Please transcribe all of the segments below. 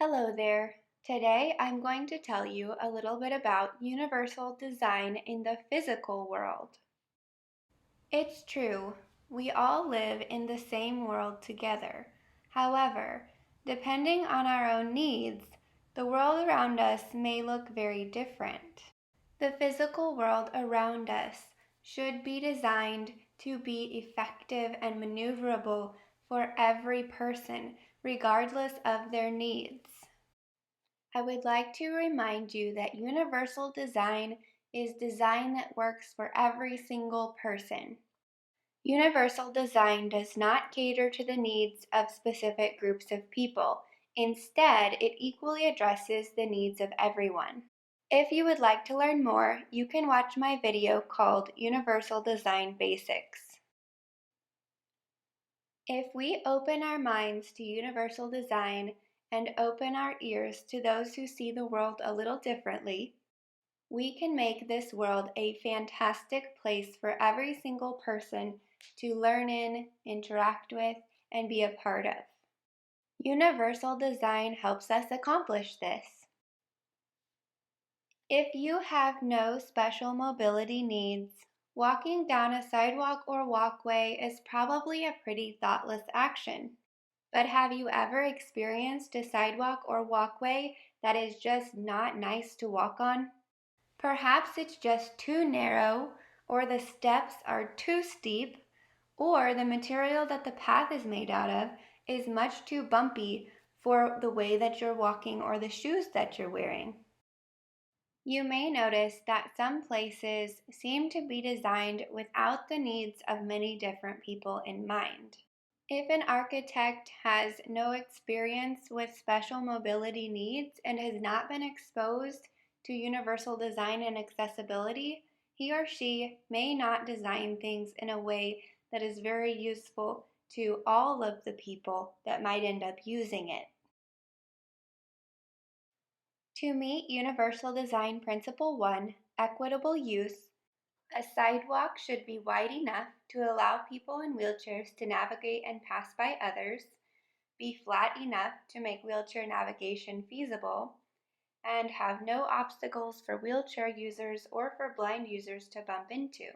Hello there. Today I'm going to tell you a little bit about universal design in the physical world. It's true, we all live in the same world together. However, depending on our own needs, the world around us may look very different. The physical world around us should be designed to be effective and maneuverable for every person, regardless of their needs. I would like to remind you that universal design is design that works for every single person. Universal design does not cater to the needs of specific groups of people. Instead, it equally addresses the needs of everyone. If you would like to learn more, you can watch my video called Universal Design Basics. If we open our minds to universal design and open our ears to those who see the world a little differently, we can make this world a fantastic place for every single person to learn in, interact with, and be a part of. Universal design helps us accomplish this. If you have no special mobility needs, walking down a sidewalk or walkway is probably a pretty thoughtless action. But have you ever experienced a sidewalk or walkway that is just not nice to walk on? Perhaps it's just too narrow, or the steps are too steep, or the material that the path is made out of is much too bumpy for the way that you're walking or the shoes that you're wearing. You may notice that some places seem to be designed without the needs of many different people in mind. If an architect has no experience with special mobility needs and has not been exposed to universal design and accessibility, he or she may not design things in a way that is very useful to all of the people that might end up using it. To meet Universal Design Principle 1, Equitable Use, a sidewalk should be wide enough to allow people in wheelchairs to navigate and pass by others, be flat enough to make wheelchair navigation feasible, and have no obstacles for wheelchair users or for blind users to bump into.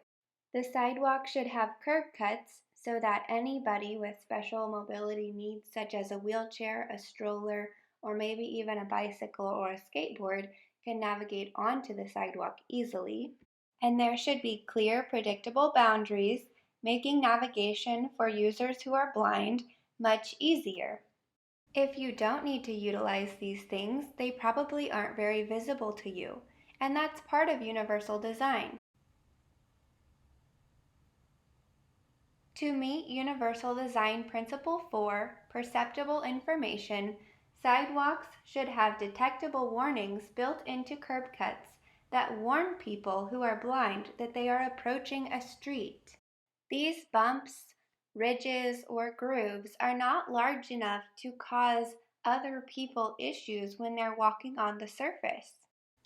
The sidewalk should have curb cuts so that anybody with special mobility needs, such as a wheelchair, a stroller, or maybe even a bicycle or a skateboard, can navigate onto the sidewalk easily. And there should be clear, predictable boundaries, making navigation for users who are blind much easier. If you don't need to utilize these things, they probably aren't very visible to you, and that's part of universal design. To meet Universal Design Principle 4, Perceptible Information, sidewalks should have detectable warnings built into curb cuts that warn people who are blind that they are approaching a street. These bumps, ridges, or grooves are not large enough to cause other people issues when they're walking on the surface.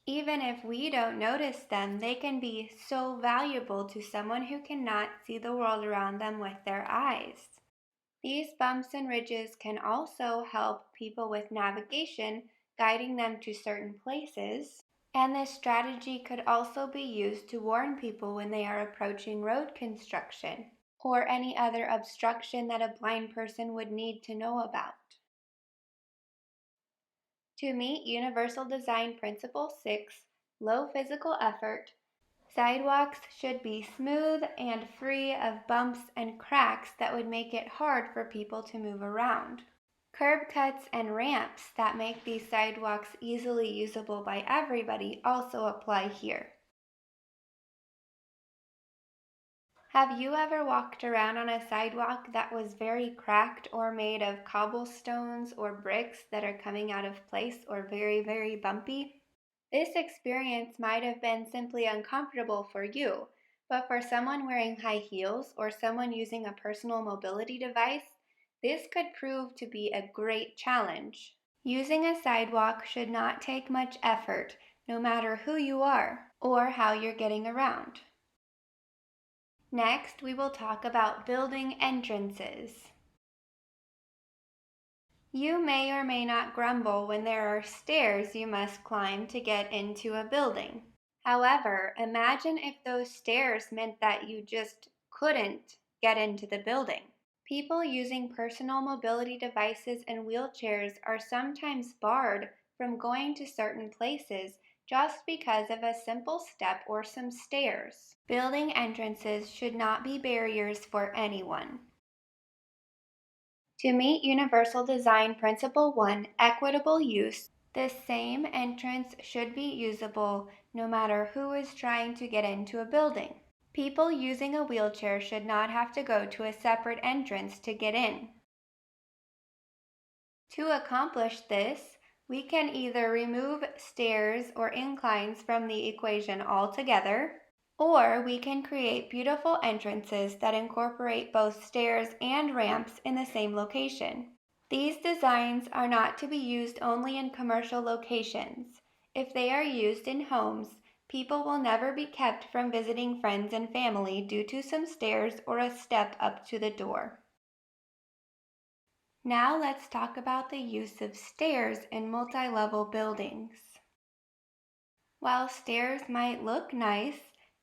Even if we don't notice them, they can be so valuable to someone who cannot see the world around them with their eyes. These bumps and ridges can also help people with navigation, guiding them to certain places. And this strategy could also be used to warn people when they are approaching road construction or any other obstruction that a blind person would need to know about. To meet Universal Design Principle 6, Low Physical Effort, sidewalks should be smooth and free of bumps and cracks that would make it hard for people to move around. Curb cuts and ramps that make these sidewalks easily usable by everybody also apply here. Have you ever walked around on a sidewalk that was very cracked or made of cobblestones or bricks that are coming out of place or very, very bumpy? This experience might have been simply uncomfortable for you, but for someone wearing high heels or someone using a personal mobility device, this could prove to be a great challenge. Using a sidewalk should not take much effort, no matter who you are or how you're getting around. Next, we will talk about building entrances. You may or may not grumble when there are stairs you must climb to get into a building. However, imagine if those stairs meant that you just couldn't get into the building. People using personal mobility devices and wheelchairs are sometimes barred from going to certain places just because of a simple step or some stairs. Building entrances should not be barriers for anyone. To meet Universal Design Principle 1, equitable use, the same entrance should be usable no matter who is trying to get into a building. People using a wheelchair should not have to go to a separate entrance to get in. To accomplish this, we can either remove stairs or inclines from the equation altogether, or we can create beautiful entrances that incorporate both stairs and ramps in the same location. These designs are not to be used only in commercial locations. If they are used in homes, people will never be kept from visiting friends and family due to some stairs or a step up to the door. Now let's talk about the use of stairs in multi-level buildings. While stairs might look nice,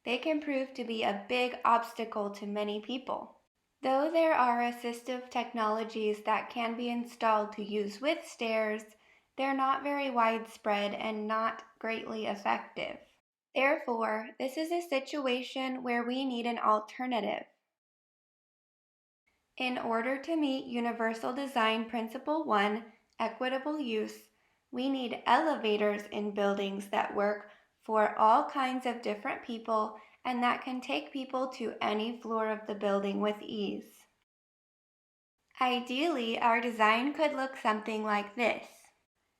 they can prove to be a big obstacle to many people. Though there are assistive technologies that can be installed to use with stairs, they're not very widespread and not greatly effective. Therefore, this is a situation where we need an alternative. In order to meet Universal Design Principle 1, equitable use, we need elevators in buildings that work for all kinds of different people and that can take people to any floor of the building with ease. Ideally, our design could look something like this.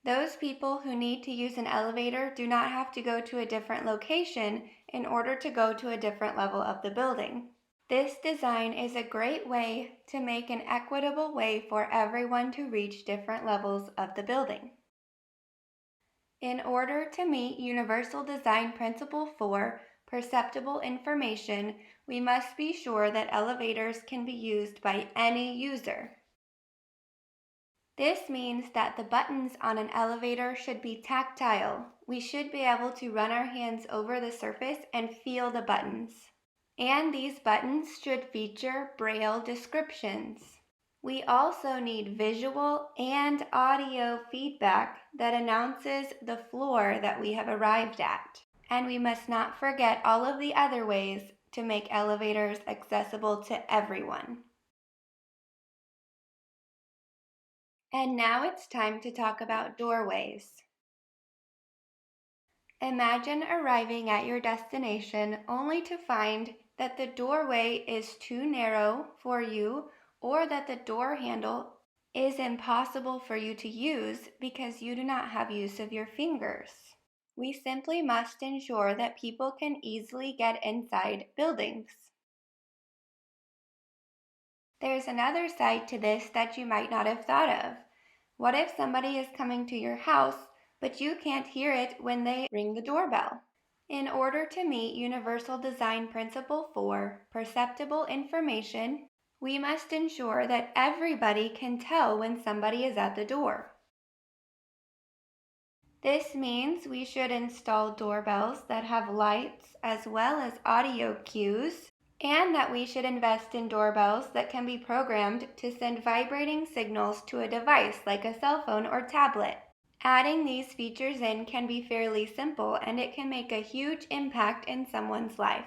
Those people who need to use an elevator do not have to go to a different location in order to go to a different level of the building. This design is a great way to make an equitable way for everyone to reach different levels of the building. In order to meet Universal Design Principle 4, perceptible information, we must be sure that elevators can be used by any user. This means that the buttons on an elevator should be tactile. We should be able to run our hands over the surface and feel the buttons. And these buttons should feature Braille descriptions. We also need visual and audio feedback that announces the floor that we have arrived at. And we must not forget all of the other ways to make elevators accessible to everyone. And now it's time to talk about doorways. Imagine arriving at your destination only to find that the doorway is too narrow for you or that the door handle is impossible for you to use because you do not have use of your fingers. We simply must ensure that people can easily get inside buildings. There's another side to this that you might not have thought of. What if somebody is coming to your house, but you can't hear it when they ring the doorbell? In order to meet Universal Design Principle 4, perceptible information, we must ensure that everybody can tell when somebody is at the door. This means we should install doorbells that have lights as well as audio cues, and that we should invest in doorbells that can be programmed to send vibrating signals to a device like a cell phone or tablet. Adding these features in can be fairly simple, and it can make a huge impact in someone's life.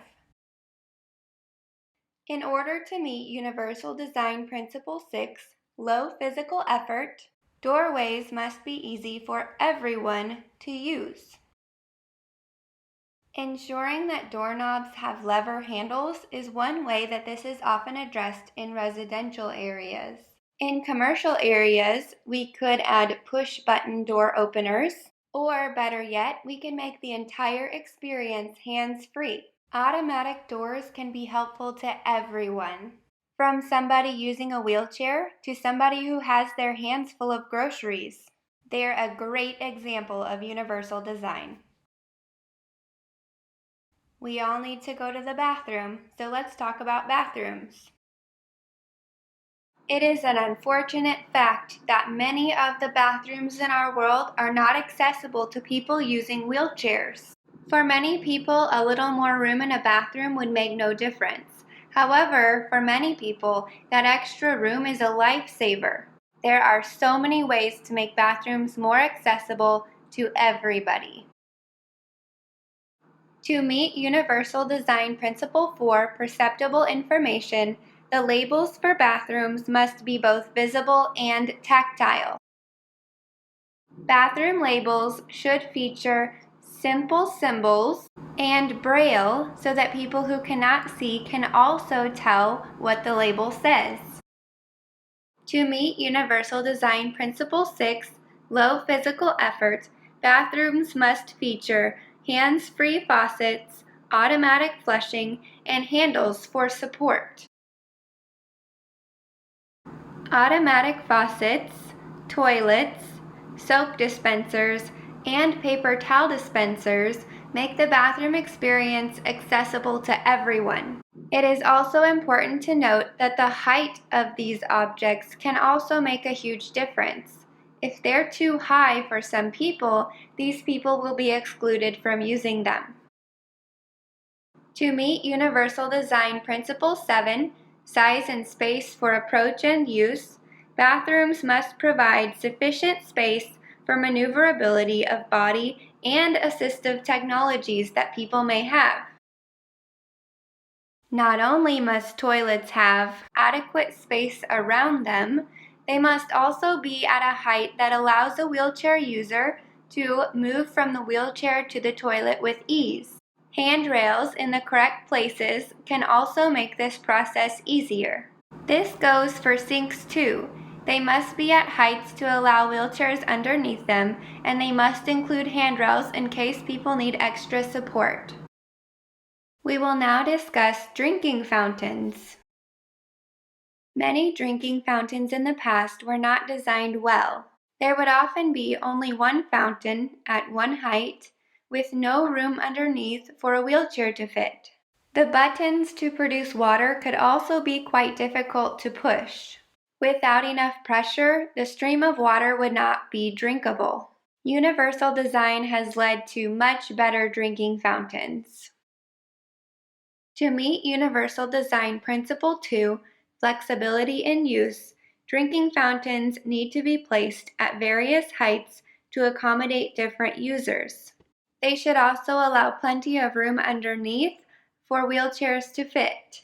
In order to meet Universal Design Principle 6, low physical effort, doorways must be easy for everyone to use. Ensuring that doorknobs have lever handles is one way that this is often addressed in residential areas. In commercial areas, we could add push-button door openers, or better yet, we can make the entire experience hands-free. Automatic doors can be helpful to everyone, from somebody using a wheelchair to somebody who has their hands full of groceries. They're a great example of universal design. We all need to go to the bathroom, so let's talk about bathrooms. It is an unfortunate fact that many of the bathrooms in our world are not accessible to people using wheelchairs. For many people, a little more room in a bathroom would make no difference. However, for many people, that extra room is a lifesaver. There are so many ways to make bathrooms more accessible to everybody. To meet Universal Design Principle 4, perceptible information, the labels for bathrooms must be both visible and tactile. Bathroom labels should feature simple symbols and braille so that people who cannot see can also tell what the label says. To meet Universal Design Principle 6, low physical effort, bathrooms must feature hands-free faucets, automatic flushing, and handles for support. Automatic faucets, toilets, soap dispensers, and paper towel dispensers make the bathroom experience accessible to everyone. It is also important to note that the height of these objects can also make a huge difference. If they're too high for some people, these people will be excluded from using them. To meet Universal Design Principle 7, size and space for approach and use, bathrooms must provide sufficient space for maneuverability of body and assistive technologies that people may have. Not only must toilets have adequate space around them, they must also be at a height that allows a wheelchair user to move from the wheelchair to the toilet with ease. Handrails in the correct places can also make this process easier. This goes for sinks too. They must be at heights to allow wheelchairs underneath them, and they must include handrails in case people need extra support. We will now discuss drinking fountains. Many drinking fountains in the past were not designed well. There would often be only one fountain at one height, with no room underneath for a wheelchair to fit. The buttons to produce water could also be quite difficult to push. Without enough pressure, the stream of water would not be drinkable. Universal design has led to much better drinking fountains. To meet Universal Design Principle 2, flexibility in use, drinking fountains need to be placed at various heights to accommodate different users. They should also allow plenty of room underneath for wheelchairs to fit.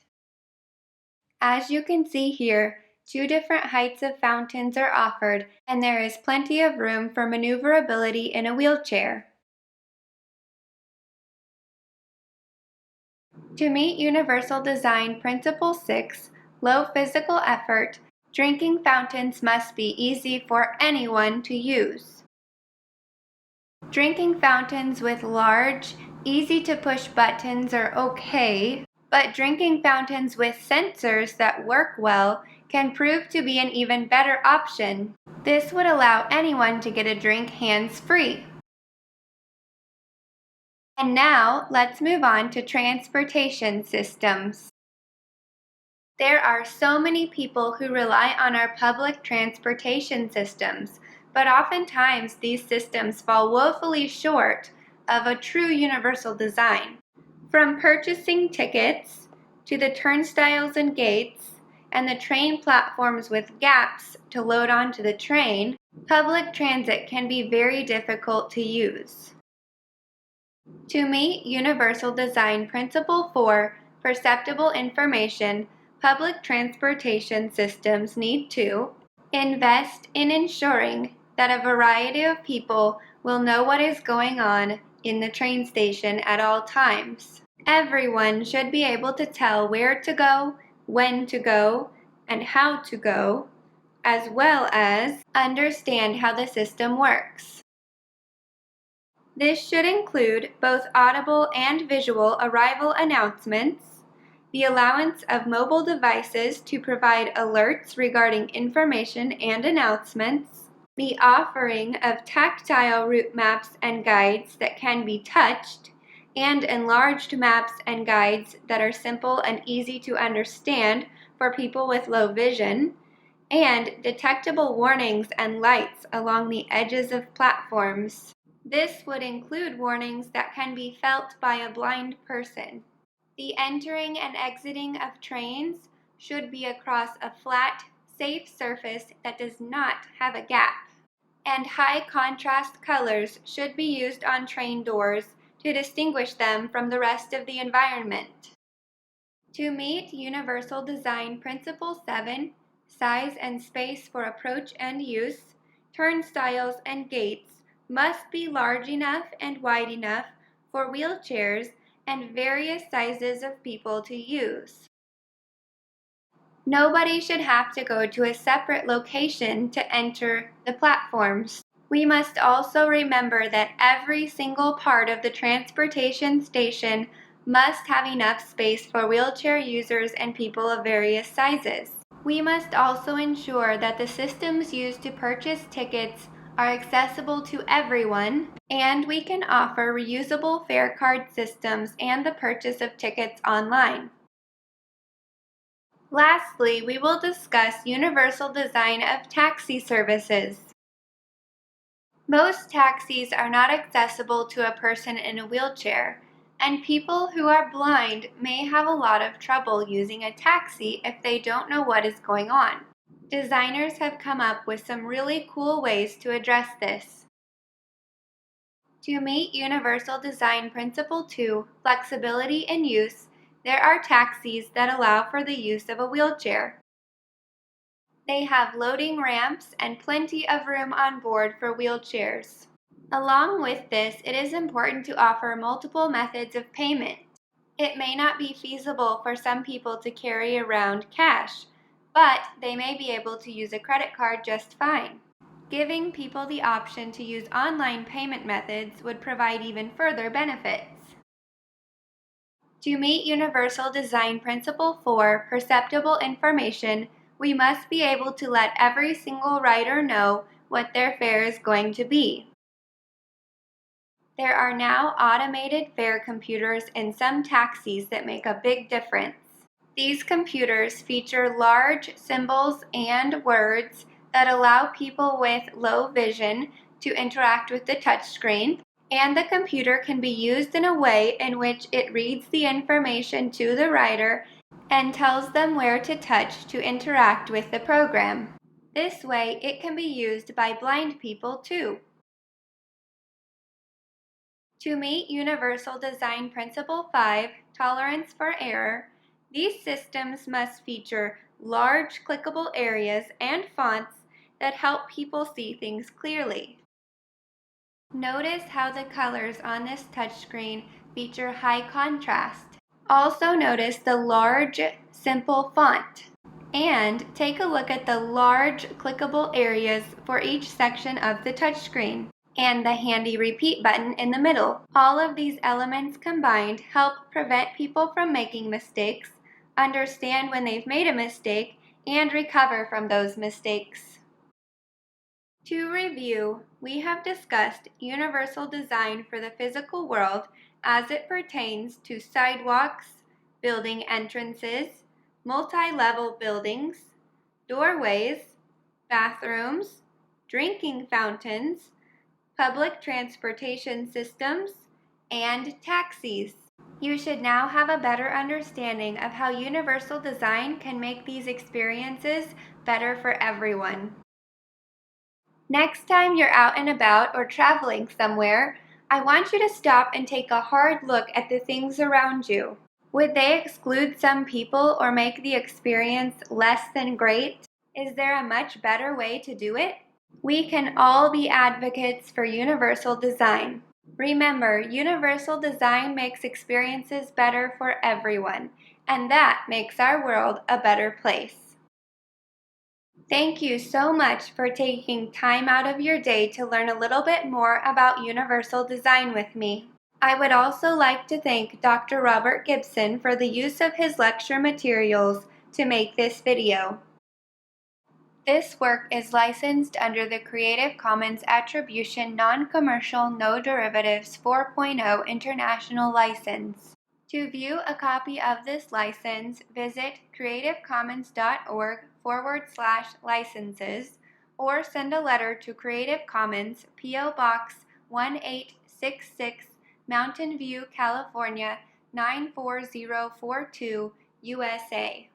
As you can see here, 2 different heights of fountains are offered, and there is plenty of room for maneuverability in a wheelchair. To meet Universal Design Principle 6, low physical effort, drinking fountains must be easy for anyone to use. Drinking fountains with large, easy-to-push buttons are okay, but drinking fountains with sensors that work well can prove to be an even better option. This would allow anyone to get a drink hands-free. And now, let's move on to transportation systems. There are so many people who rely on our public transportation systems, but oftentimes these systems fall woefully short of a true universal design. From purchasing tickets, to the turnstiles and gates, and the train platforms with gaps to load onto the train, public transit can be very difficult to use. To meet Universal Design Principle 4, perceptible information, public transportation systems need to invest in ensuring that a variety of people will know what is going on in the train station at all times. Everyone should be able to tell where to go, when to go, and how to go, as well as understand how the system works. This should include both audible and visual arrival announcements, the allowance of mobile devices to provide alerts regarding information and announcements, the offering of tactile route maps and guides that can be touched, and enlarged maps and guides that are simple and easy to understand for people with low vision, and detectable warnings and lights along the edges of platforms. This would include warnings that can be felt by a blind person. The entering and exiting of trains should be across a flat, safe surface that does not have a gap. And high contrast colors should be used on train doors to distinguish them from the rest of the environment. To meet Universal Design Principle 7, size and space for approach and use, turnstiles and gates must be large enough and wide enough for wheelchairs and various sizes of people to use. Nobody should have to go to a separate location to enter the platforms. We must also remember that every single part of the transportation station must have enough space for wheelchair users and people of various sizes. We must also ensure that the systems used to purchase tickets are accessible to everyone, and we can offer reusable fare card systems and the purchase of tickets online. Lastly, we will discuss universal design of taxi services. Most taxis are not accessible to a person in a wheelchair, and people who are blind may have a lot of trouble using a taxi if they don't know what is going on. Designers have come up with some really cool ways to address this. To meet Universal Design Principle 2, flexibility in use, there are taxis that allow for the use of a wheelchair. They have loading ramps and plenty of room on board for wheelchairs. Along with this, it is important to offer multiple methods of payment. It may not be feasible for some people to carry around cash, but they may be able to use a credit card just fine. Giving people the option to use online payment methods would provide even further benefits. To meet Universal Design Principle 4, perceptible information, we must be able to let every single rider know what their fare is going to be. There are now automated fare computers in some taxis that make a big difference. These computers feature large symbols and words that allow people with low vision to interact with the touchscreen, and the computer can be used in a way in which it reads the information to the rider and tells them where to touch to interact with the program. This way, it can be used by blind people too. To meet Universal Design Principle 5, tolerance for error, these systems must feature large clickable areas and fonts that help people see things clearly. Notice how the colors on this touchscreen feature high contrast. Also notice the large, simple font. And take a look at the large clickable areas for each section of the touchscreen, and the handy repeat button in the middle. All of these elements combined help prevent people from making mistakes, understand when they've made a mistake, and recover from those mistakes. To review, we have discussed universal design for the physical world as it pertains to sidewalks, building entrances, multi-level buildings, doorways, bathrooms, drinking fountains, public transportation systems, and taxis. You should now have a better understanding of how universal design can make these experiences better for everyone. Next time you're out and about or traveling somewhere, I want you to stop and take a hard look at the things around you. Would they exclude some people or make the experience less than great? Is there a much better way to do it? We can all be advocates for universal design. Remember, universal design makes experiences better for everyone, and that makes our world a better place. Thank you so much for taking time out of your day to learn a little bit more about universal design with me. I would also like to thank Dr. Robert Gibson for the use of his lecture materials to make this video. This work is licensed under the Creative Commons Attribution Non-Commercial No Derivatives 4.0 International License. To view a copy of this license, visit creativecommons.org/licenses or send a letter to Creative Commons, P.O. Box 1866, Mountain View, California 94042, USA.